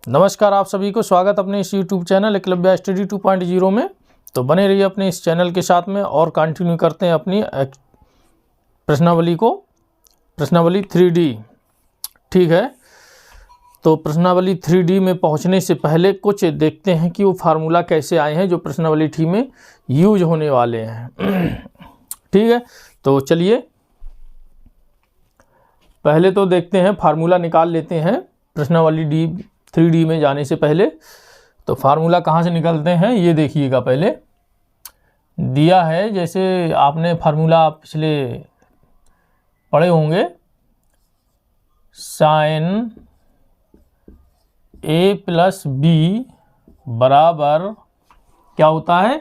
नमस्कार, आप सभी को स्वागत अपने इस YouTube चैनल एकलव्य स्टडी 2.0 में। तो बने रहिए अपने इस चैनल के साथ में और कंटिन्यू करते हैं अपनी प्रश्नावली 3D। ठीक है, तो प्रश्नावली 3D में पहुंचने से पहले कुछ देखते हैं कि वो फार्मूला कैसे आए हैं जो प्रश्नावली 3 में यूज होने वाले हैं। ठीक है, तो चलिए पहले तो देखते हैं, फार्मूला निकाल लेते हैं प्रश्नावली 3D में जाने से पहले। तो फार्मूला कहाँ से निकलते हैं ये देखिएगा। पहले दिया है, जैसे आपने फार्मूला पिछले पढ़े होंगे, साइन ए प्लस बी बराबर क्या होता है,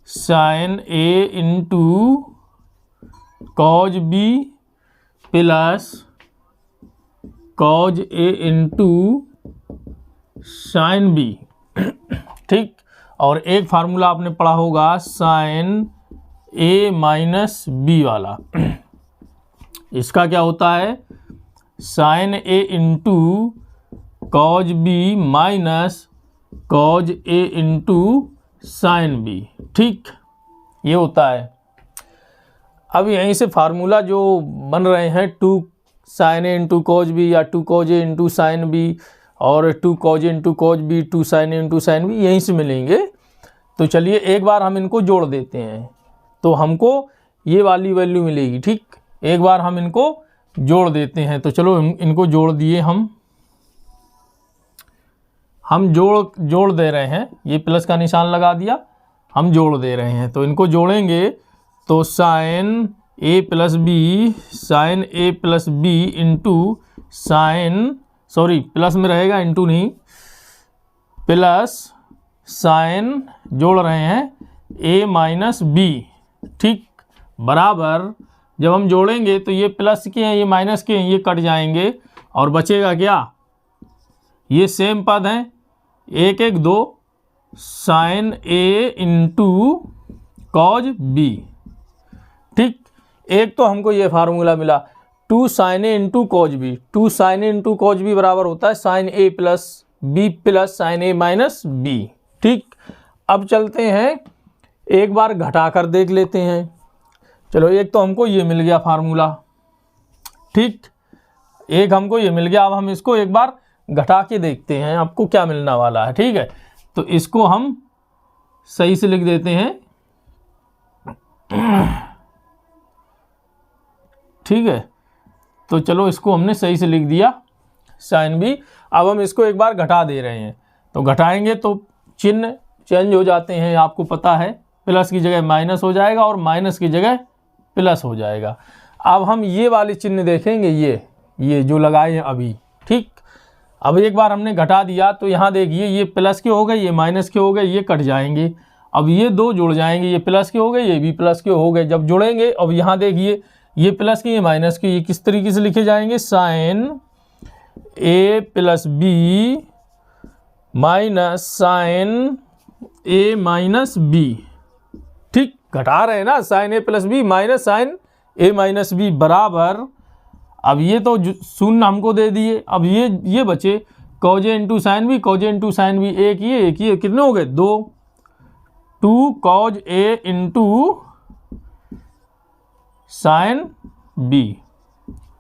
sine A into cos B plus cos A into sine B. ठीक, और एक फार्मूला आपने पढ़ा होगा साइन ए माइनस बी वाला। इसका क्या होता है, sine A into cos B minus cos A into sine B. ठीक, ये होता है। अब यहीं से फार्मूला जो बन रहे हैं, 2 sign A into cos B या 2 cause A into sine B और 2 cause A into cos B, 2 sign A into sine B, यहीं से मिलेंगे। तो चलिए एक बार हम इनको जोड़ देते हैं तो हमको ये वाली वैल्यू मिलेगी। ठीक, एक बार हम इनको जोड़ देते हैं। तो चलो इनको जोड़ दिए, हम जोड़ दे रहे हैं, ये प्लस का निशान लगा दिया, हम जोड़ दे रहे हैं। तो इनको जोड़ेंगे तो साइन ए प्लस बी, साइन ए प्लस बी इंटू प्लस में रहेगा, इंटू नहीं, प्लस साइन जोड़ रहे हैं ए माइनस बी। ठीक, बराबर जब हम जोड़ेंगे तो ये प्लस के हैं, ये माइनस के हैं, ये कट जाएंगे और बचेगा क्या, ये सेम पद हैं, 1 1 2 sign A into cos B. ठीक, एक तो हमको ये फार्मूला मिला 2 sign A into cos B. 2 sign A into cos B बराबर होता है sine A plus B plus sine A minus B. ठीक, अब चलते हैं एक बार घटा कर देख लेते हैं। चलो, एक तो हमको ये मिल गया फार्मूला। ठीक, एक हमको ये मिल गया। अब हम इसको एक बार घटा के देखते हैं आपको क्या मिलना वाला है। ठीक है, तो इसको हम सही से लिख देते हैं। ठीक है, तो चलो इसको हमने सही से लिख दिया साइन बी। अब हम इसको एक बार घटा दे रहे हैं, तो घटाएंगे तो चिन्ह चेंज हो जाते हैं, आपको पता है, प्लस की जगह माइनस हो जाएगा और माइनस की जगह प्लस हो जाएगा। अब हम ये वाले चिन्ह देखेंगे, ये जो लगाए हैं अभी। ठीक, अब एक बार हमने घटा दिया तो यहाँ देखिए, ये प्लस के हो गए, ये माइनस के हो गए, ये कट जाएंगे। अब ये दो जुड़ जाएंगे, ये प्लस के हो गए, ये भी प्लस के हो गए। जब जुड़ेंगे, अब यहाँ देखिए, ये प्लस के, ये माइनस के, ये किस तरीके से लिखे जाएंगे, sign A plus B minus sign A minus B. ठीक, घटा रहे हैं ना, sign A plus B minus sign A minus B बराबर, अब ये तो शून्य हमको दे दिए, अब ये बचे cause A into sine B, cause A into sine B, एक ये कितने हो गए, 2 cause A into sine B.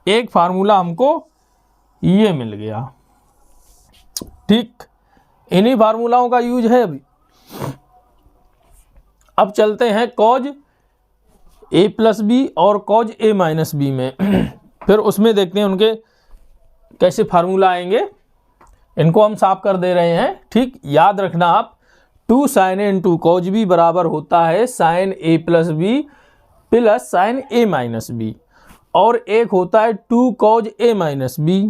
एक फार्मूला हमको ये मिल गया। ठीक, इन्हीं फार्मूलाओं का यूज है अभी। अब चलते हैं कॉज ए प्लस बी और कॉज ए माइनस बी में। फिर उसमें देखते हैं उनके कैसे फार्मूला आएंगे। इनको हम साफ कर दे रहे हैं। ठीक, याद रखना आप, 2 sign A into cos B बराबर होता है sine A plus B plus sine A minus B, और एक होता है 2 कॉज ए माइनस बी।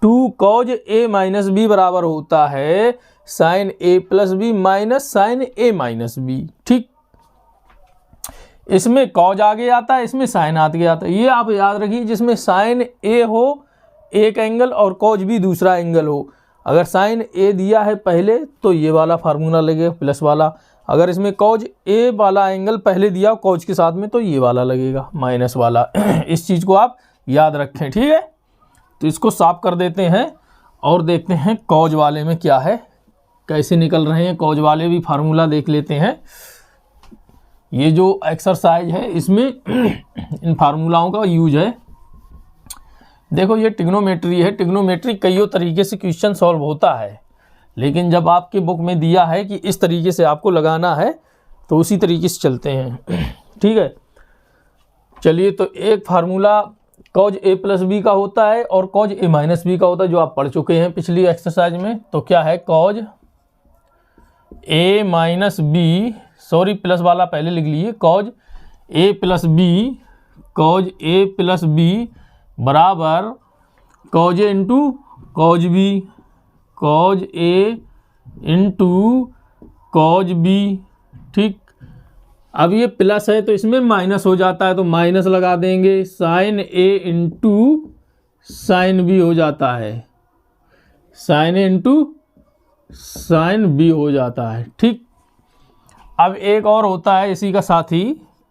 2 कॉज ए माइनस बी बराबर होता है sine A plus B minus sign A minus B. ठीक, इसमें कॉज आगे आता है, इसमें साइन आगे आता है। ये आप याद रखिए, जिसमें साइन ए हो एक एंगल और कॉज बी दूसरा एंगल हो। अगर साइन ए दिया है पहले तो ये वाला फार्मूला लगेगा प्लस वाला, अगर इसमें कॉज ए वाला एंगल पहले दिया कॉज के साथ में तो ये वाला लगेगा माइनस वाला। इस चीज़ को आप याद रखें। ठीक है, तो इसको साफ कर देते हैं और देखते हैं कॉज वाले में क्या है, कैसे निकल रहे हैं। कॉज वाले भी फार्मूला देख लेते हैं। ये जो एक्सरसाइज है इसमें इन फार्मूलाओं का यूज है। देखो ये ट्रिग्नोमेट्री है। ट्रिग्नोमेट्री कईयों तरीके से क्वेश्चन सॉल्व होता है, लेकिन जब आपके बुक में दिया है कि इस तरीके से आपको लगाना है तो उसी तरीके से चलते हैं। ठीक है, चलिए। तो एक फार्मूला कॉज ए प्लस बी का होता है और कॉज ए माइनस बी का होता है, जो आप पढ़ चुके हैं पिछली एक्सरसाइज में। तो क्या है, कॉज ए माइनस बी, सॉरी प्लस वाला पहले लिख लीजिए, कॉज ए प्लस बी, कॉज ए प्लस बी बराबर cause A into cos B, cause A into cos B. ठीक, अब ये प्लस है तो इसमें माइनस हो जाता है, तो माइनस लगा देंगे। Sign A into sine B हो जाता है, sine A into sine B हो जाता है। ठीक, अब एक और होता है इसी का साथी,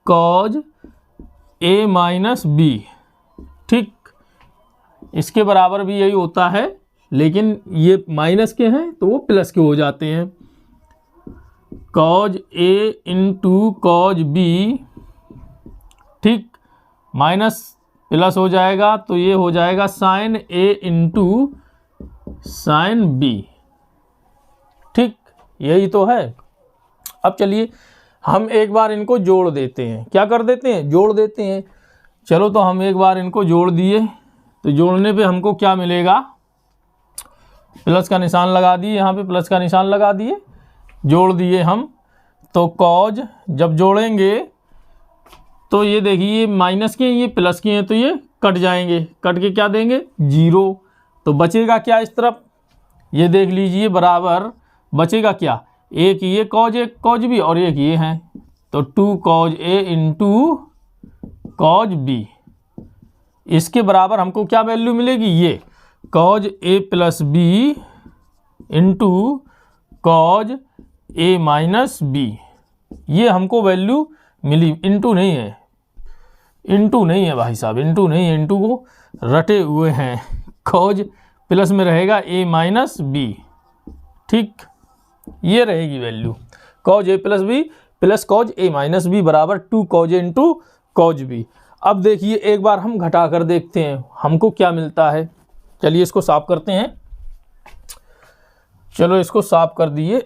कॉज ए माइनस बी। ठीक, इसके बराबर भी यही होता है, लेकिन ये माइनस के हैं तो वो प्लस के हो जाते हैं। Cause A into cos B, ठीक, माइनस प्लस हो जाएगा तो ये हो जाएगा sign A into sine B. ठीक, यही तो है। अब चलिए हम एक बार इनको जोड़ देते हैं। क्या कर देते हैं, जोड़ देते हैं। चलो तो हम एक बार इनको जोड़ दिए, तो जोड़ने पे हमको क्या मिलेगा, प्लस का निशान लगा दिए, यहाँ पे प्लस का निशान लगा दिए, जोड़ दिए हम। तो कॉज जब जोड़ेंगे तो ये देखिए माइनस के हैं, ये प्लस के हैं, तो ये कट जाएंगे, कट के क्या देंगे, 0। तो बचेगा क्या इस तरफ, ये देख लीजिए, बराबर बचेगा क्या, एक ये कॉज बी और एक ये हैं, तो 2 cause A into cos B. इसके बराबर हमको क्या वैल्यू मिलेगी, ये कॉज ए प्लस बी इंटू कॉज ए माइनस बी, ये हमको वैल्यू मिली। इंटू नहीं है, इंटू नहीं है भाई साहब, इंटू नहीं है, इंटू को रटे हुए हैं। कॉज प्लस में रहेगा ए माइनस बी। ठीक, ये रहेगी वैल्यू, कॉज ए प्लस बी प्लस कॉज ए माइनस बी बराबर 2 cause A into cos B. अब देखिए एक बार हम घटा कर देखते हैं हमको क्या मिलता है। चलिए इसको साफ करते हैं। चलो इसको साफ कर दिए।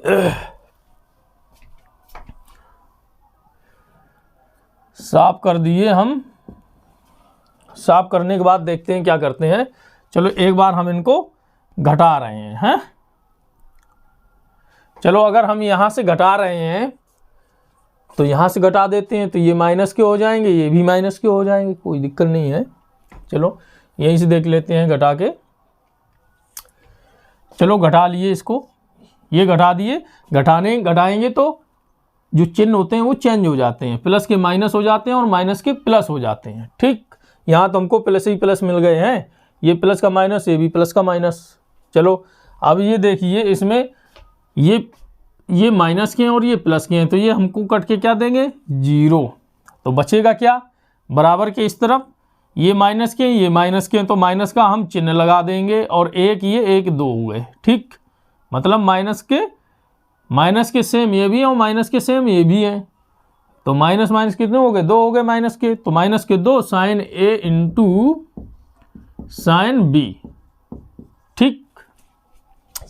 साफ कर दिए हम। साफ करने के बाद देखते हैं क्या करते हैं। चलो एक बार हम इनको घटा रहे हैं। चलो अगर हम यहाँ से घटा रहे हैं तो यहाँ से घटा देते हैं, तो ये माइनस के हो जाएंगे, ये भी माइनस के हो जाएंगे, कोई दिक्कत नहीं है। चलो यहीं से देख लेते हैं घटा के। चलो घटा लिए इसको, ये घटा दिए। घटाएंगे तो जो चिन्ह होते हैं वो चेंज हो जाते हैं, प्लस के माइनस हो जाते हैं और माइनस के प्लस हो जाते हैं। ठीक, यहाँ तो हमको प्लस ही प्लस मिल गए हैं, ये प्लस का माइनस, ये भी प्लस का माइनस। चलो अब ये देखिए इसमें ये माइनस के हैं और ये प्लस के हैं, तो ये हमको कट के क्या देंगे, 0। तो बचेगा क्या, बराबर के इस तरफ ये माइनस के हैं, ये माइनस के हैं, तो माइनस का हम चिन्ह लगा देंगे और एक ये एक 2 हुए। ठीक, मतलब माइनस के सेम ये भी है और माइनस के सेम ये भी है, तो माइनस माइनस कितने हो गए, 2 हो गए माइनस के, तो माइनस के 2 sign A into sine B. ठीक,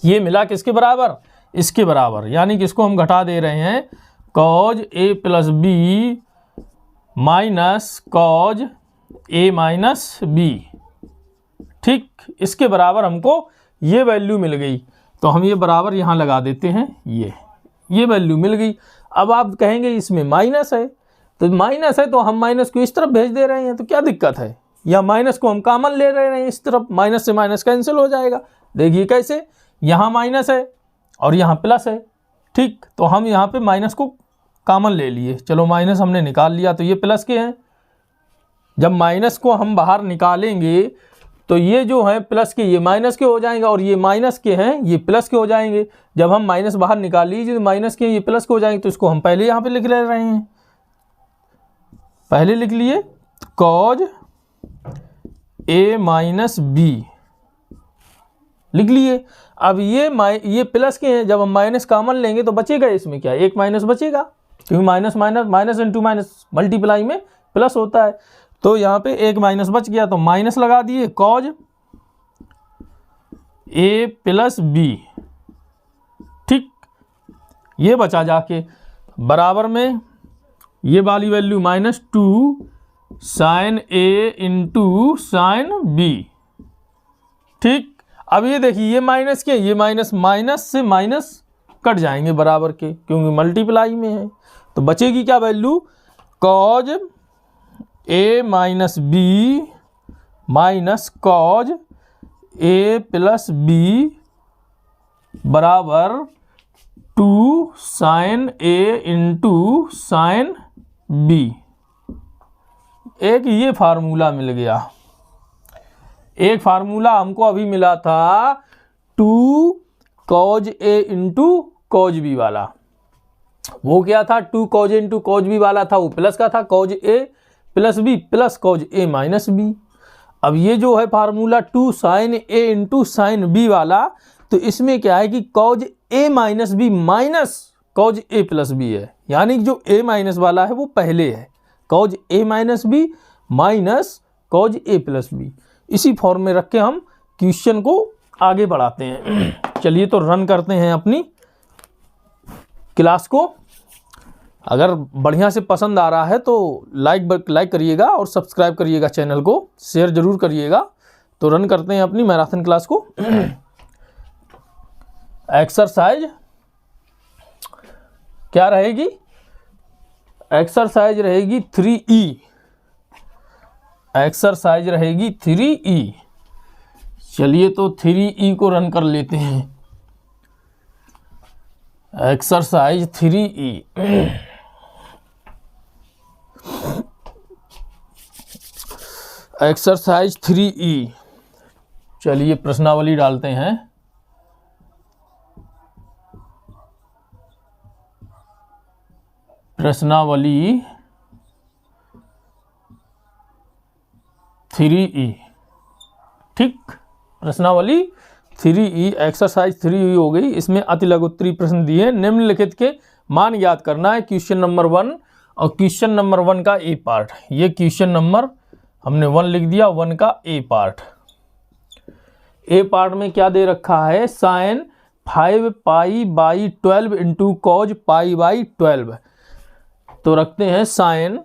ये मिला किसके बराबर, इसके बराबर, यानी कि इसको हम घटा दे रहे हैं, कॉज ए प्लस बी माइनस कॉज ए माइनस बी। ठीक, इसके बराबर हमको ये वैल्यू मिल गई, तो हम ये बराबर यहाँ लगा देते हैं, ये वैल्यू मिल गई। अब आप कहेंगे इसमें माइनस है, तो माइनस है तो हम माइनस को इस तरफ भेज दे रहे हैं, तो क्या दिक्कत है, या माइनस को हम कॉमन ले रहे हैं इस तरफ, माइनस से माइनस कैंसिल हो जाएगा। देखिए कैसे, यहाँ माइनस है और यहाँ प्लस है। ठीक, तो हम यहाँ पे माइनस को कॉमन ले लिए, चलो माइनस हमने निकाल लिया, तो ये प्लस के हैं। जब माइनस को हम बाहर निकालेंगे तो ये जो है प्लस के ये माइनस के हो जाएंगे और ये माइनस के हैं ये प्लस के हो जाएंगे। जब हम माइनस बाहर निकाल लीजिए तो माइनस के ये प्लस के हो जाएंगे, तो इसको हम पहले यहाँ पे लिख ले रहे हैं, पहले लिख लिए कॉज ए माइनस बी लिख लिए। अब ये प्लस के हैं, जब हम माइनस कॉमन लेंगे तो बचेगा इसमें क्या, एक माइनस बचेगा, क्योंकि minus minus minus into minus multiply में प्लस होता है। तो यहाँ पे एक माइनस बच गया तो माइनस लगा दिए, कॉज ए प्लस बी, ठीक। ये बचा जाके बराबर में ये वाली value -2 sign A into sine B, ठीक। अब ये देखिए ये माइनस के, ये माइनस से माइनस कट जाएंगे बराबर के, क्योंकि मल्टीप्लाई में है। तो बचेगी क्या वैल्यू, कॉज ए माइनस बी माइनस कॉज ए प्लस बी बराबर 2 sign A into sine B. एक ये फार्मूला मिल गया। एक फार्मूला हमको अभी मिला था 2 cause A into cos B वाला। वो क्या था, 2 cause A into cos B वाला था, वो प्लस का था, कॉज ए प्लस बी प्लस कॉज ए माइनस बी। अब ये जो है formula 2 sign A into sine B वाला, तो इसमें क्या है कि कॉज ए माइनस बी माइनस कॉज ए प्लस बी है, यानी जो ए माइनस वाला है वो पहले है, कॉज ए माइनस बी माइनस कॉज ए प्लस बी। इसी फॉर्म में रख के हम क्वेश्चन को आगे बढ़ाते हैं। चलिए तो रन करते हैं अपनी क्लास को। अगर बढ़िया से पसंद आ रहा है तो लाइक करिएगा और सब्सक्राइब करिएगा, चैनल को शेयर जरूर करिएगा। तो रन करते हैं अपनी मैराथन क्लास को। एक्सरसाइज क्या रहेगी, एक्सरसाइज रहेगी 3E, एक्सरसाइज रहेगी 3E। चलिए तो 3E को रन कर लेते हैं। Exercise 3E, exercise 3E। चलिए प्रश्नावली डालते हैं। प्रश्नावली 3E, ठीक। प्रश्नावली 3E एक्सरसाइज 3E हो गई। इसमें अति लघु उत्तरीय प्रश्न दिए, निम्नलिखित के मान ज्ञात करना है। क्वेश्चन नंबर 1 और क्वेश्चन नंबर 1 का ए पार्ट। ये क्वेश्चन नंबर हमने 1 लिख दिया, 1 का ए पार्ट। ए पार्ट में क्या दे रखा है, sine 5 pi by 12 into cos pi by 12। तो रखते हैं sine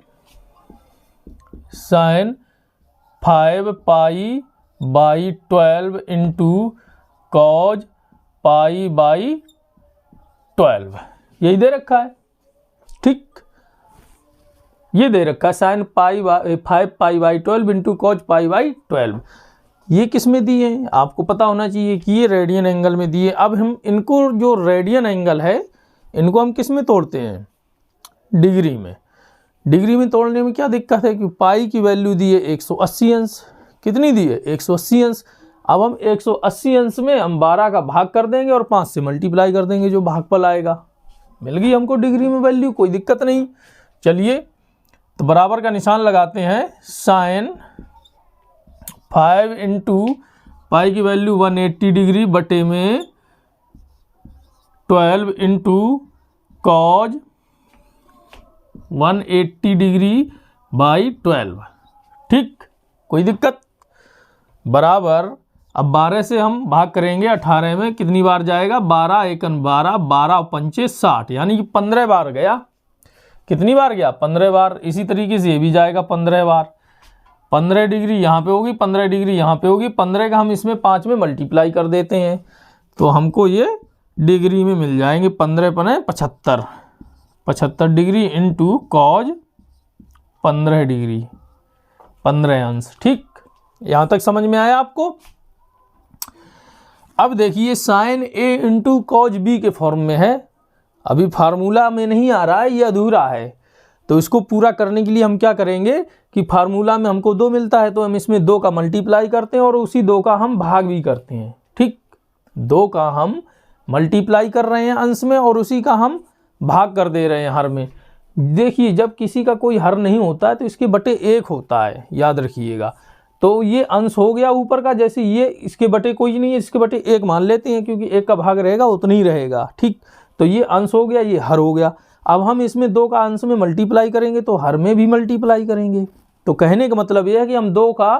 5 pi by 12 into cos pi by 12, यही दे रखा है, ठीक। ये दे रखा है sine 5 pi by 12 into cos pi by 12। ये किस में दिए हैं, आपको पता होना चाहिए कि ये रेडियन एंगल में दिए। अब हम इनको, जो रेडियन एंगल है, इनको हम किस में तोड़ते हैं, डिग्री में। डिग्री में तोड़ने में क्या दिक्कत है कि पाई की वैल्यू दी है 180 अंश। कितनी दी है, 180 अंश। अब हम 180 अंश में हम 12 का भाग कर देंगे और 5 से मल्टीप्लाई कर देंगे, जो भागफल आएगा। मिल गई हमको डिग्री में वैल्यू, कोई दिक्कत नहीं। चलिए तो बराबर का निशान लगाते हैं। साइन 5 इंटू पाई की वैल्यू 180 डिग्री बटे में 12 इंटू कॉज 180 डिग्री बाई 12, ठीक। कोई दिक्कत, बराबर। अब 12 से हम भाग करेंगे 18 में, कितनी बार जाएगा, 12 एकन 12, 12 पंचे 60, यानी कि 15 बार गया। कितनी बार गया, 15 बार। इसी तरीके से ये भी जाएगा 15 बार। 15 डिग्री यहाँ पे होगी, 15 डिग्री यहाँ पे होगी। 15 का हम इसमें 5 में मल्टीप्लाई कर देते हैं, तो हमको ये डिग्री में मिल जाएंगे। 15 पने 75, 75 डिग्री इंटू कॉज 15 डिग्री, 15 अंश, ठीक। यहाँ तक समझ में आया आपको। अब देखिए sign A into cos B के फॉर्म में है, अभी फार्मूला में नहीं आ रहा है, ये अधूरा है। तो इसको पूरा करने के लिए हम क्या करेंगे कि फार्मूला में हमको 2 मिलता है, तो हम इसमें 2 का मल्टीप्लाई करते हैं और उसी 2 का हम भाग भी करते हैं, ठीक। 2 का हम मल्टीप्लाई कर रहे हैं अंश में और उसी का हम भाग कर दे रहे हैं हर में। देखिए जब किसी का कोई हर नहीं होता है तो इसके बटे 1 होता है, याद रखिएगा। तो ये अंश हो गया ऊपर का, जैसे ये इसके बटे कोई नहीं है, इसके बटे 1 मान लेते हैं क्योंकि 1 का भाग रहेगा उतना ही रहेगा, ठीक। तो ये अंश हो गया, ये हर हो गया। अब हम इसमें 2 का अंश में मल्टीप्लाई करेंगे तो हर में भी मल्टीप्लाई करेंगे। तो कहने का मतलब ये है कि हम 2 का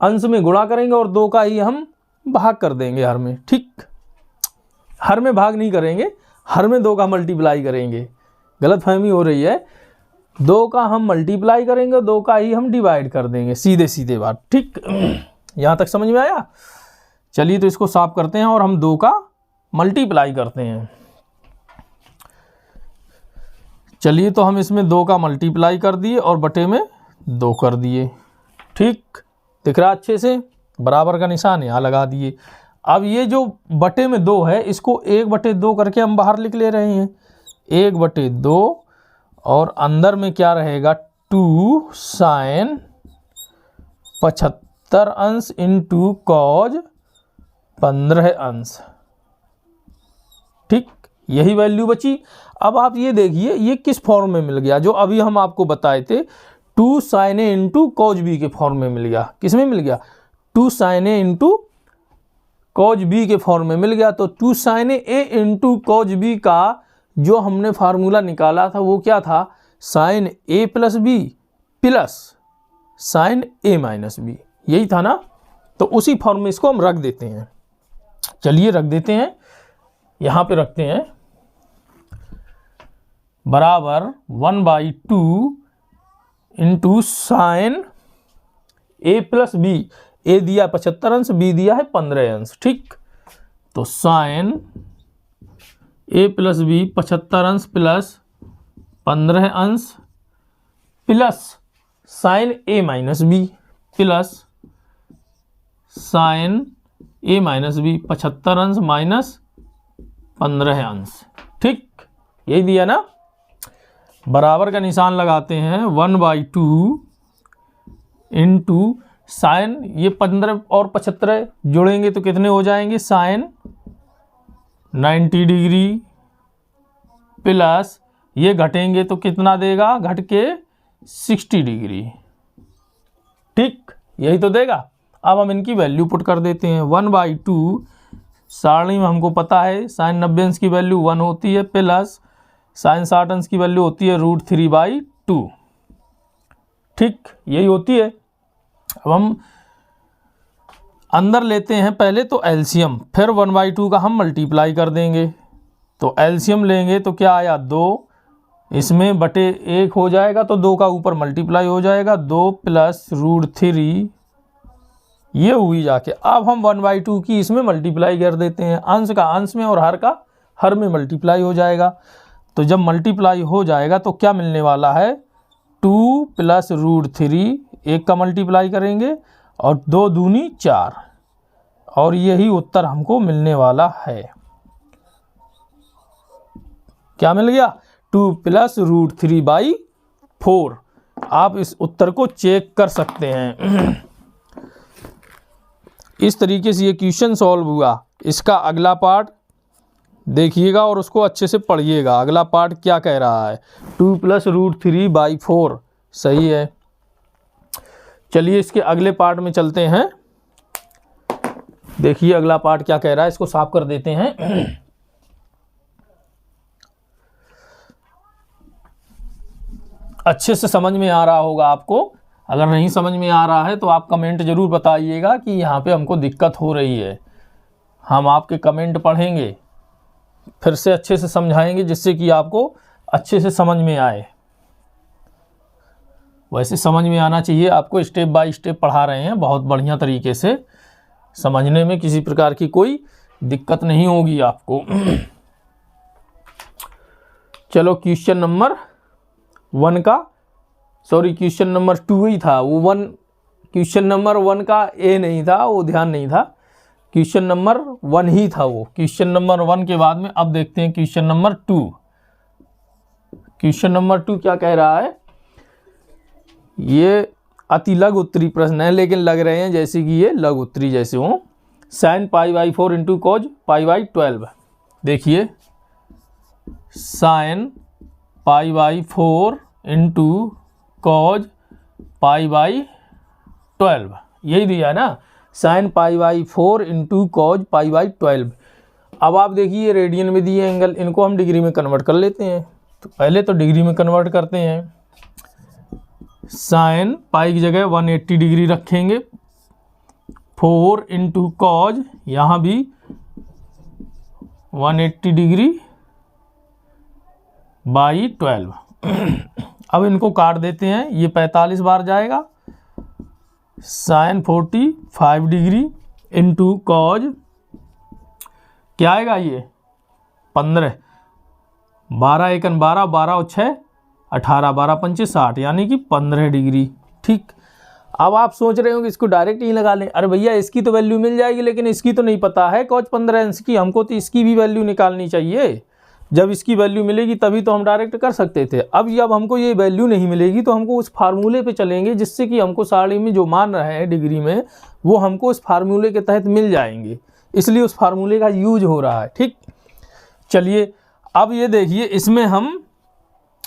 अंश में गुणा करेंगे और 2 का ही हम भाग कर देंगे हर में, ठीक। हर में भाग नहीं करेंगे, हर में 2 का मल्टीप्लाई करेंगे। गलतफहमी हो रही है, 2 का हम मल्टीप्लाई करेंगे, 2 का ही हम डिवाइड कर देंगे, सीधे सीधे बात, ठीक। यहाँ तक समझ में आया? चलिए तो इसको साफ करते हैं और हम 2 का मल्टीप्लाई करते हैं। चलिए तो हम इसमें 2 का मल्टीप्लाई कर दिए और बटे में 2 कर दिए, ठीक। दिख रहा अच्छे से? बराबर का निशान यहाँ लगा दिए। अब ये जो बटे में 2 है इसको 1/2 करके हम बाहर लिख ले रहे हैं, 1/2 और अंदर में क्या रहेगा 2 sin 75 अंश इंटू कॉज 15 अंश, ठीक। यही वैल्यू बची। अब आप ये देखिए ये किस फॉर्म में मिल गया, जो अभी हम आपको बताए थे 2 sin a into cos B के फॉर्म में मिल गया। किस में मिल गया? 2 sin a into cos B के फॉर्म में मिल गया। तो 2 sin a into cos B का जो हमने फार्मूला निकाला था वो क्या था? sin a plus B plus sin a minus B, यही था ना। तो उसी फॉर्म में इसको हम रख देते हैं। चलिए रख देते हैं, यहाँ पे रखते हैं, बराबर 1/2 into sine a plus B. A दिया 75 अंश, बी दिया है 15 अंश, ठीक। तो साइन a प्लस बी 75 अंश प्लस 15 अंश plus sine a minus B plus sine a minus B 75 अंश माइनस 15 अंश, ठीक। यही दिया ना। बराबर का निशान लगाते हैं, 1/2 इंटू साइन, ये 15 और 75 जोड़ेंगे तो कितने हो जाएंगे? साइन 90 डिग्री प्लस ये घटेंगे तो कितना देगा? घट के 60 डिग्री, ठीक। यही तो देगा। अब हम इनकी वैल्यू पुट कर देते हैं। 1/2 सारणी में हमको पता है साइन 90 अंश की वैल्यू 1 होती है प्लस साइन 60 अंश की वैल्यू होती है √3/2, ठीक। यही होती है। अब हम अंदर लेते हैं पहले तो एलसीएम, फिर 1/2 का हम मल्टीप्लाई कर देंगे। तो एलसीएम लेंगे तो क्या आया? 2, इसमें बटे 1 हो जाएगा तो 2 का ऊपर मल्टीप्लाई हो जाएगा, 2 प्लस √3 ये हुई जाके। अब हम 1/2 की इसमें मल्टीप्लाई कर देते हैं, अंश का अंश में और हर का हर में मल्टीप्लाई हो जाएगा। तो जब मल्टीप्लाई हो जाएगा तो क्या मिलने वाला है? 2 प्लस √3, 1 का मल्टीप्लाई करेंगे और 2 दूनी 4, और यही उत्तर हमको मिलने वाला है। क्या मिल गया? 2 प्लस √3/4। आप इस उत्तर को चेक कर सकते हैं। इस तरीके से ये क्वेश्चन सॉल्व हुआ। इसका अगला पार्ट देखिएगा और उसको अच्छे से पढ़िएगा। अगला पार्ट क्या कह रहा है? 2 प्लस √3/4 सही है। चलिए इसके अगले पार्ट में चलते हैं। देखिए अगला पार्ट क्या कह रहा है, इसको साफ कर देते हैं। अच्छे से समझ में आ रहा होगा आपको। अगर नहीं समझ में आ रहा है तो आप कमेंट जरूर बताइएगा कि यहाँ पे हमको दिक्कत हो रही है। हम आपके कमेंट पढ़ेंगे, फिर से अच्छे से समझाएंगे जिससे कि आपको अच्छे से समझ में आए। वैसे समझ में आना चाहिए आपको, स्टेप बाय स्टेप पढ़ा रहे हैं बहुत बढ़िया तरीके से, समझने में किसी प्रकार की कोई दिक्कत नहीं होगी आपको। चलो क्वेश्चन नंबर 1 का, सॉरी क्वेश्चन नंबर 2 ही था वो, 1 क्वेश्चन नंबर 1 का ए नहीं था, वो ध्यान नहीं था। क्वेश्चन नंबर 1 ही था वो। क्वेश्चन नंबर 1 के बाद में अब देखते हैं क्वेश्चन नंबर 2। क्वेश्चन नंबर 2 क्या कह रहा है? ये अति लघु उत्तरी प्रश्न है, लेकिन लग रहे हैं जैसे कि ये लघु उत्तरी जैसे हो। Sine π/4 into cos π/12। देखिए साइन π/4 इंटू कॉज π/12 यही दिया है ना, साइन π/4 इंटू कॉज π/12। अब आप देखिए रेडियन में दिए एंगल, इनको हम डिग्री में कन्वर्ट कर लेते हैं। तो पहले तो डिग्री में कन्वर्ट करते हैं, साइन पाई की जगह 180 डिग्री रखेंगे, 4 इंटू कॉज, यहाँ भी 180 डिग्री बाई 12। अब इनको काट देते हैं, ये 45 बार जाएगा, साइन 45 डिग्री इंटू कॉज क्या आएगा ये 15, 12 एकन 12, 12 और 6 18, 12 पंचे 60, यानी कि 15 डिग्री। ठीक, अब आप सोच रहे हो कि इसको डायरेक्ट ही लगा लें। अरे भैया इसकी तो वैल्यू मिल जाएगी, लेकिन इसकी तो नहीं पता है कॉज 15 अंश की, हमको तो इसकी भी वैल्यू निकालनी चाहिए। जब इसकी वैल्यू मिलेगी तभी तो हम डायरेक्ट कर सकते थे। अब जब हमको ये वैल्यू नहीं मिलेगी तो हमको उस फार्मूले पे चलेंगे, जिससे कि हमको साड़ी में जो मान रहे हैं डिग्री में, वो हमको उस फार्मूले के तहत मिल जाएंगे, इसलिए उस फार्मूले का यूज हो रहा है। ठीक, चलिए अब ये देखिए, इसमें हम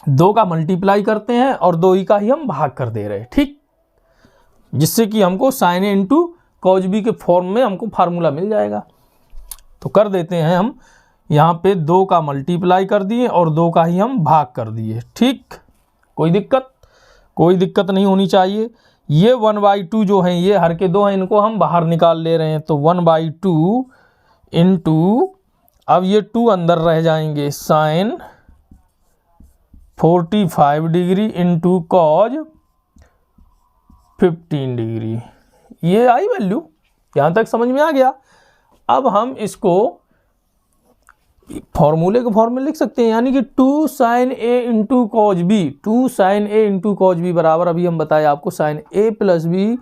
2 का मल्टीप्लाई करते हैं और 2 ही का ही हम भाग कर दे रहे हैं। ठीक, जिससे कि हमको sign A into cos B के फॉर्म में हमको फार्मूला मिल जाएगा। तो कर देते हैं हम, यहाँ पे 2 का मल्टीप्लाई कर दिए और 2 का ही हम भाग कर दिए। ठीक, कोई दिक्कत नहीं होनी चाहिए। ये 1/2 जो हैं ये हर के 2 हैं, इनको हम बाहर निकाल ले रहे हैं। तो 1/2 इंटू, अब ये 2 अंदर रह जाएंगे, sine 45 degree into cos 15 degree. ये आई वैल्यू, यहाँ तक समझ में आ गया। अब हम इसको फॉर्मूले के फॉर्म में लिख सकते हैं, यानी कि 2 sign A into cos B, 2 sign A into cos B बराबर, अभी हम बताए आपको, sign A plus B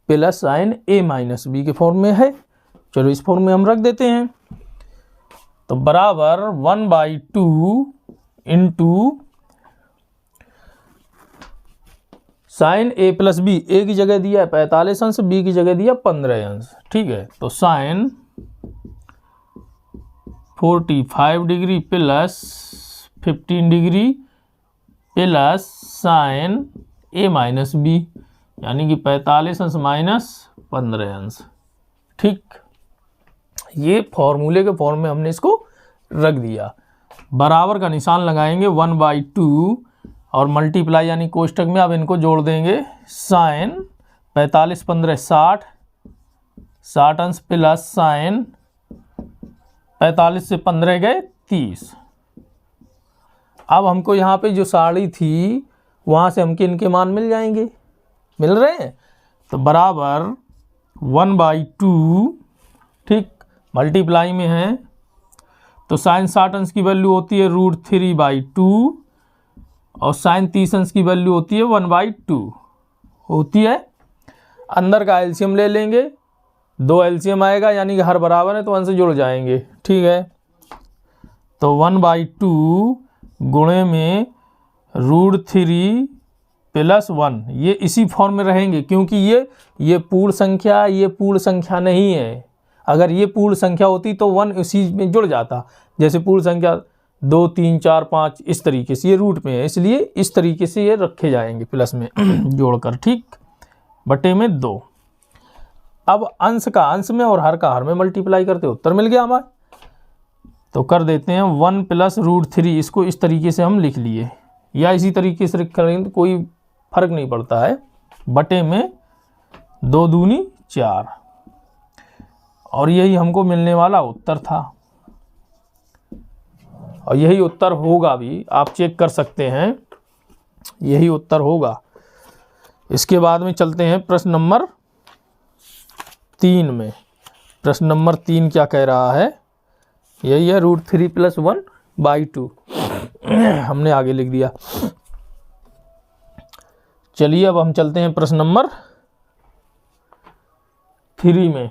plus sine A minus B के फॉर्म में है। चलो इस फॉर्म में हम रख देते हैं। तो बराबर 1/2 इंटू साइन ए प्लस बी, ए की जगह दिया है 45 अंश, बी की जगह दिया 15 अंश। ठीक है, तो sine 45 degree plus 15 degree plus sine A minus B, यानी कि 45 अंश माइनस 15 अंश। ठीक, ये फॉर्मूले के फॉर्म में हमने इसको रख दिया। बराबर का निशान लगाएंगे 1/2 और मल्टीप्लाई यानी कोष्टक में अब इनको जोड़ देंगे, साइन 45 15 60, 60 अंश प्लस साइन 45 से 15 गए 30। अब हमको यहाँ पे जो साड़ी थी वहाँ से हमके इनके मान मिल जाएंगे, मिल रहे हैं। तो बराबर 1/2, ठीक, मल्टीप्लाई में है तो साइन 60 अंश की वैल्यू होती है √3/2 और साइन 30 अंश की वैल्यू होती है 1/2 होती है। अंदर का एलसीएम ले लेंगे, 2 एलसीएम आएगा, यानी कि हर बराबर है तो 1 से जुड़ जाएंगे। ठीक है, तो 1/2 गुणे में √3 + 1, ये इसी फॉर्म में रहेंगे, क्योंकि ये पूर्ण संख्या, ये पूर्ण संख्या नहीं है। अगर ये पूर्ण संख्या होती तो 1 इसी में जुड़ जाता, जैसे पूर्ण संख्या 2 3 4 5 इस तरीके से, ये रूट में है, इसलिए इस तरीके से ये रखे जाएंगे प्लस में जोड़कर। ठीक, बटे में 2। अब अंश का अंश में और हर का हर में मल्टीप्लाई करते उत्तर मिल गया हमारे। तो कर देते हैं 1 + √3, इसको इस तरीके से हम लिख लिए, या इसी तरीके से करेंगे तो कोई फर्क नहीं पड़ता है, बटे में 2 दूनी 4, और यही हमको मिलने वाला उत्तर था, और यही उत्तर होगा भी, आप चेक कर सकते हैं, यही उत्तर होगा। इसके बाद में चलते हैं प्रश्न नंबर 3 में। प्रश्न नंबर 3 क्या कह रहा है, यही है √3 + 1/2, हमने आगे लिख दिया। चलिए अब हम चलते हैं प्रश्न नंबर 3 में।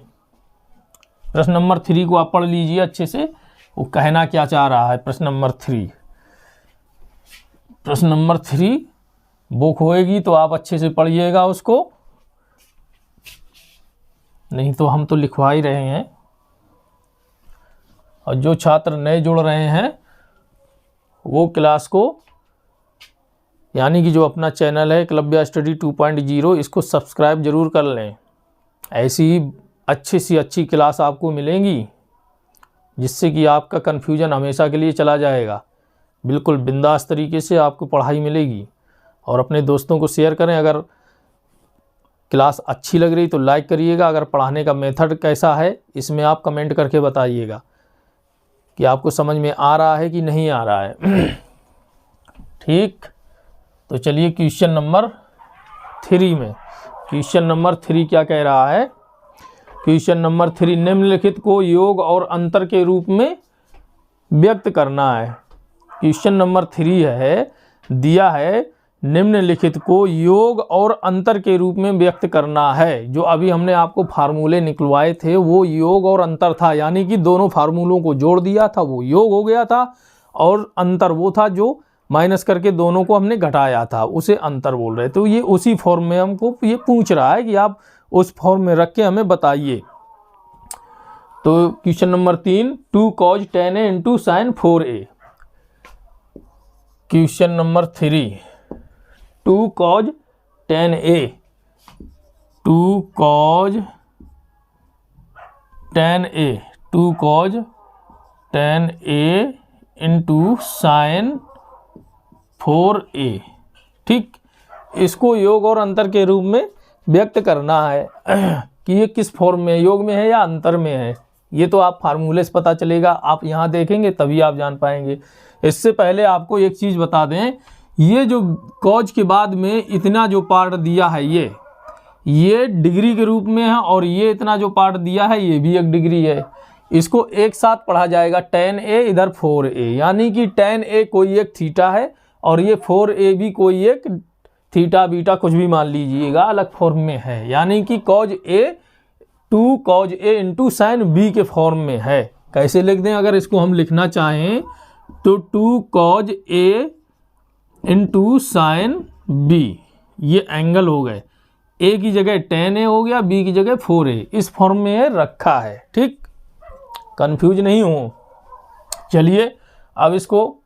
प्रश्न नंबर 3 को आप पढ़ लीजिए अच्छे से, वो कहना क्या चाह रहा है। प्रश्न नंबर 3, प्रश्न नंबर 3 बुक होएगी तो आप अच्छे से पढ़िएगा उसको, नहीं तो हम तो लिखवा ही रहे हैं। और जो छात्र नए जुड़ रहे हैं वो क्लास को, यानी कि जो अपना चैनल है एकलव्य स्टडी 2.0, इसको सब्सक्राइब जरूर कर लें, ऐसी ही अच्छी सी अच्छी क्लास आपको मिलेंगी जिससे कि आपका कन्फ्यूजन हमेशा के लिए चला जाएगा। बिल्कुल बिंदास तरीके से आपको पढ़ाई मिलेगी। और अपने दोस्तों को शेयर करें। अगर क्लास अच्छी लग रही तो लाइक करिएगा। अगर पढ़ाने का मेथड कैसा है इसमें आप कमेंट करके बताइएगा कि आपको समझ में आ रहा है कि नहीं आ रहा है। ठीक, तो चलिए क्वेश्चन नंबर 3 में। क्वेश्चन नंबर 3 क्या कह रहा है? क्वेश्चन नंबर 3, निम्नलिखित को योग और अंतर के रूप में व्यक्त करना है। क्वेश्चन नंबर 3 है, दिया है निम्नलिखित को योग और अंतर के रूप में व्यक्त करना है। जो अभी हमने आपको फार्मूले निकलवाए थे वो योग और अंतर था, यानी कि दोनों फार्मूलों को जोड़ दिया था वो योग हो गया था, और अंतर वो था जो माइनस करके दोनों को हमने घटाया था, उसे अंतर बोल रहे। तो ये उसी फॉर्म में हमको ये पूछ रहा है कि आप उस फॉर्म में रख के हमें बताइए। तो question number 3, 2 cos 10a into sine 4a। Question number 3, 2 cos 10a, 2 cos 10a, 2 cos 10a into sine 4a। ठीक, इसको योग और अंतर के रूप में व्यक्त करना है कि ये किस फॉर्म में, योग में है या अंतर में है। ये तो आप फार्मूले से पता चलेगा, आप यहाँ देखेंगे तभी आप जान पाएंगे। इससे पहले आपको एक चीज़ बता दें, ये जो कॉज के बाद में इतना जो पार्ट दिया है ये डिग्री के रूप में है, और ये इतना जो पार्ट दिया है ये भी एक डिग्री है। इसको एक साथ पढ़ा जाएगा, 10a इधर 4a, यानी कि 10a कोई एक थीटा है और ये 4a भी कोई एक थीटा बीटा कुछ भी मान लीजिएगा, अलग फॉर्म में है। यानी कि cos a 2 cos a into sine b के फॉर्म में है। कैसे लिख दें? अगर इसको हम लिखना चाहें तो 2 cos a into sine b, ये एंगल हो गए। a की जगह 10a हो गया, b की जगह 4a, इस फॉर्म में रखा है। ठीक, कंफ्यूज नहीं हो। चलिए अब इसको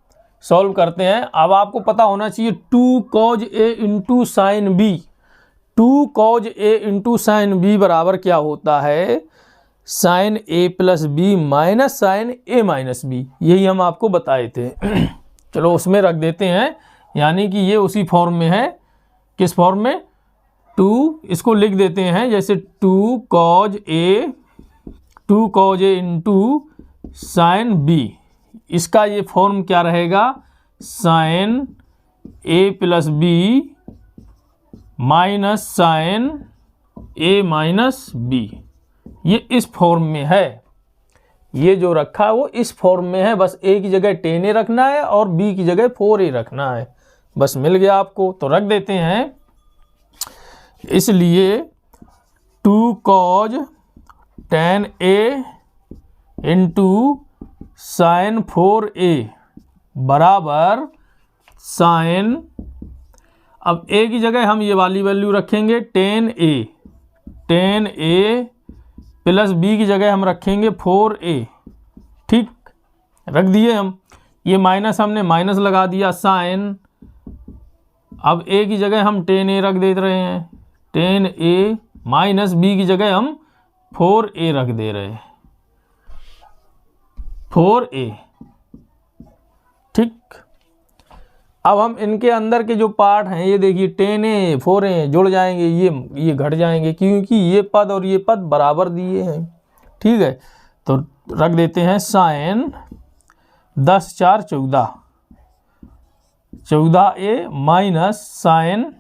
सॉल्व करते हैं। अब आपको पता होना चाहिए 2 cos a into sine b, 2 cos a into sine b बराबर क्या होता है? Sine a plus B minus sine a minus B. यही हम आपको बताए थे। चलो उसमें रख देते हैं, यानी कि ये उसी फॉर्म में है। किस फॉर्म में? 2, इसको लिख देते हैं जैसे 2 cos a into sine b। इसका ये फॉर्म क्या रहेगा? Sine a plus B minus sine a minus B. ये इस फॉर्म में है। ये जो रखा है वो इस फॉर्म में है। बस a की जगह 10a रखना है और b की जगह 4a रखना है। बस मिल गया आपको, तो रख देते हैं। इसलिए 2 cos 10a into sine 4a बराबर साइन, अब a की जगह हम ये वाली वैल्यू रखेंगे 10a प्लस b की जगह हम रखेंगे 4a। ठीक, रख दिए हम। ये माइनस हमने माइनस लगा दिया साइन, अब a की जगह हम 10a रख दे रहे हैं, 10a माइनस b की जगह हम 4a रख दे रहे हैं, 4a। ठीक, अब हम इनके अंदर के जो पार्ट हैं ये देखिए 10a 4a जुड़ जाएंगे, ये घट जाएंगे क्योंकि ये पद और ये पद बराबर दिए हैं। ठीक है, तो रख देते हैं साइन 10 4 14a माइनस साइन,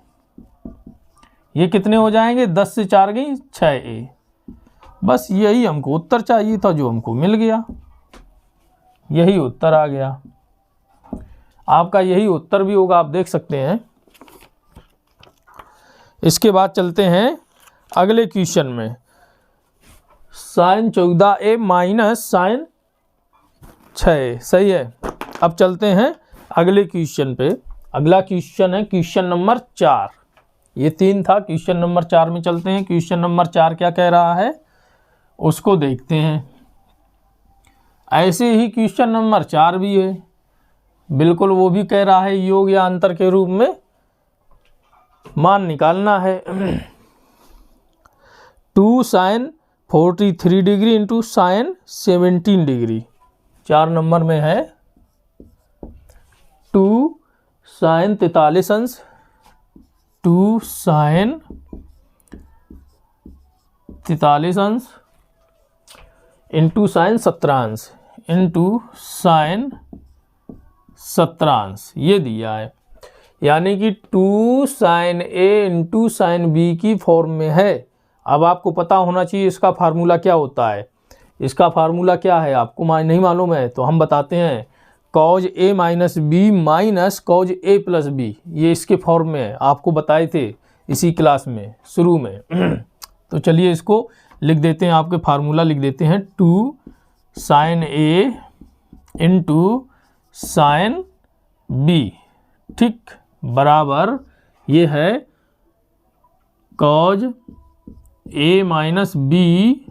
ये कितने हो जाएंगे? 10 से 4 गई 6a। बस यही हमको उत्तर चाहिए था जो हमको मिल गया। यही उत्तर आ गया। आपका यही उत्तर भी होगा, आप देख सकते हैं। इसके बाद चलते हैं अगले क्वेश्चन में। साइन 14a माइनस साइन 6, सही है। अब चलते हैं अगले क्वेश्चन पे। अगला क्वेश्चन है क्वेश्चन नंबर 4। ये 3 था, क्वेश्चन नंबर 4 में चलते हैं। क्वेश्चन नंबर 4 क्या कह रहा है उसको देखते हैं। ऐसे ही क्वेश्चन नंबर 4 भी है, बिल्कुल वो भी कह रहा है योग या अंतर के रूप में मान निकालना है। 2 sin 43 degree into sine 17 degree. 4 number में है 2 sin 43 अंश 2 sin 43 अंश इंटू साइन 17 अंश इंटू साइन 17 अंश ये दिया है, यानी कि 2 sin A into sine B की फॉर्म में है। अब आपको पता होना चाहिए इसका फार्मूला क्या होता है। इसका फार्मूला क्या है आपको नहीं मालूम है तो हम बताते हैं, cos A minus B minus cos A plus B, ये इसके फॉर्म में है, आपको बताए थे इसी क्लास में शुरू में। तो चलिए इसको लिख देते हैं, आपके फार्मूला लिख देते हैं 2 sin A into sine B, ठीक, बराबर ये है cos A minus B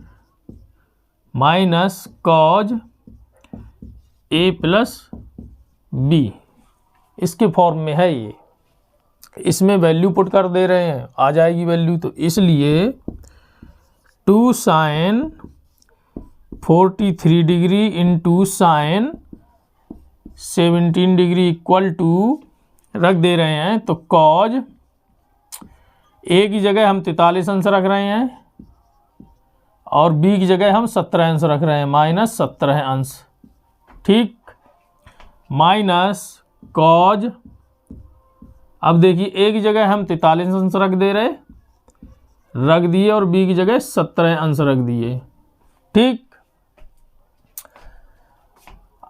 minus cos A plus B, इसके फॉर्म में है ये। इसमें वैल्यू पुट कर दे रहे हैं, आ जाएगी वैल्यू, तो इसलिए 2 sin 43 degree into sine 17 degree equal to रख दे रहे हैं, तो cos A की जगह हम 43 अंश रख रहे हैं और B की जगह हम 17 अंश रख रहे हैं, माइनस 17 अंश, ठीक, माइनस cos, अब देखिए A की जगह हम 43 अंश रख दिए और B की जगह 17 अंश रख दिए, ठीक।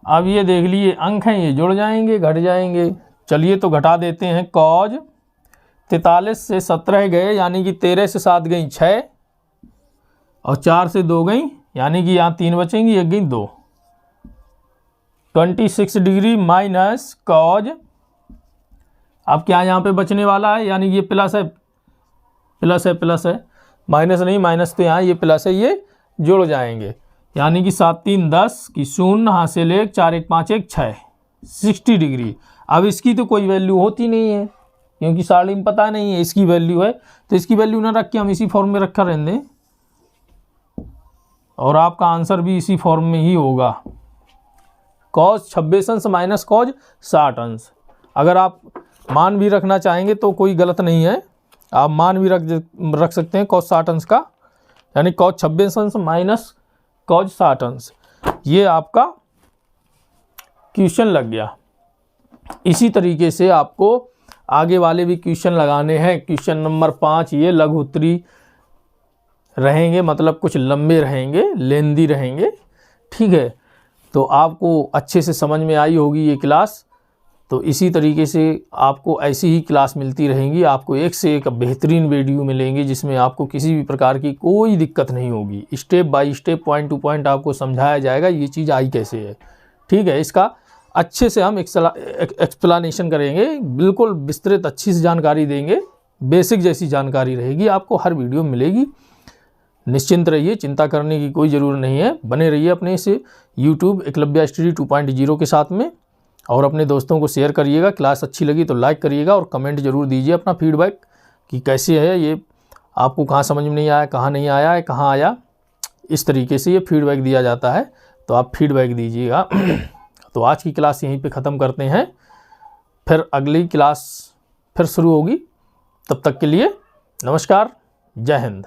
अब ये देख लिए अंक हैं, ये जुड़ जाएंगे घट जाएंगे। चलिए तो घटा देते हैं, cos 43 से 17 गए, यानी कि 13 से 7 गई 6 और 4 से 2 गई, यानी कि यहाँ 3 बचेंगी, 1 गई 2, 26 डिग्री माइनस cos, अब क्या यहाँ पे बचने वाला है, यानी ये प्लस है प्लस है, माइनस नहीं, माइनस तो यहाँ ये प्लस है, ये जुड़ जाएंगे, यानी कि 7 3 10 की 0 हासिल 1 4 1 5 1 6 60 डिग्री। अब इसकी तो कोई वैल्यू होती नहीं है क्योंकि साड़ी में पता नहीं है इसकी वैल्यू है, तो इसकी वैल्यू ना रख के हम इसी फॉर्म में रखा रहने दें और आपका आंसर भी इसी फॉर्म में ही होगा, cos 26 अंश माइनस cos 60 अंश। अगर आप मान भी रखना चाहेंगे तो कोई गलत नहीं है, आप मान भी रख सकते हैं cos 60 अंश का, यानी cos 26 अंश माइनस cos 60 अंश। ये आपका क्वेश्चन लग गया। इसी तरीके से आपको आगे वाले भी क्वेश्चन लगाने हैं। क्वेश्चन नंबर 5 ये लघु उत्तरी रहेंगे, मतलब कुछ लंबे रहेंगे, लेंदी रहेंगे, ठीक है। तो आपको अच्छे से समझ में आई होगी ये क्लास। तो इसी तरीके से आपको ऐसी ही क्लास मिलती रहेंगी, आपको एक से एक बेहतरीन वीडियो मिलेंगे जिसमें आपको किसी भी प्रकार की कोई दिक्कत नहीं होगी। Step by step, point two point आपको समझाया जाएगा ये चीज़ आई कैसे है, ठीक है। इसका अच्छे से हम एक्सप्लेनेशन करेंगे, बिल्कुल विस्तृत अच्छी सी जानकारी देंगे, बेसिक जैसी जानकारी रहेगी, आपको हर वीडियो में मिलेगी। निश्चिंत रहिए, चिंता करने की कोई ज़रूरत नहीं है। बने रहिए अपने से यूट्यूब एकलव्य स्टडी 2.0 के साथ में और अपने दोस्तों को शेयर करिएगा। क्लास अच्छी लगी तो लाइक करिएगा और कमेंट जरूर दीजिए अपना फीडबैक कि कैसे है ये, आपको कहाँ समझ में नहीं आया, कहाँ नहीं आया है, कहाँ आया। इस तरीके से ये फीडबैक दिया जाता है, तो आप फीडबैक दीजिएगा। तो आज की क्लास यहीं पे ख़त्म करते हैं, फिर अगली क्लास फिर शुरू होगी। तब तक के लिए नमस्कार, जय हिंद।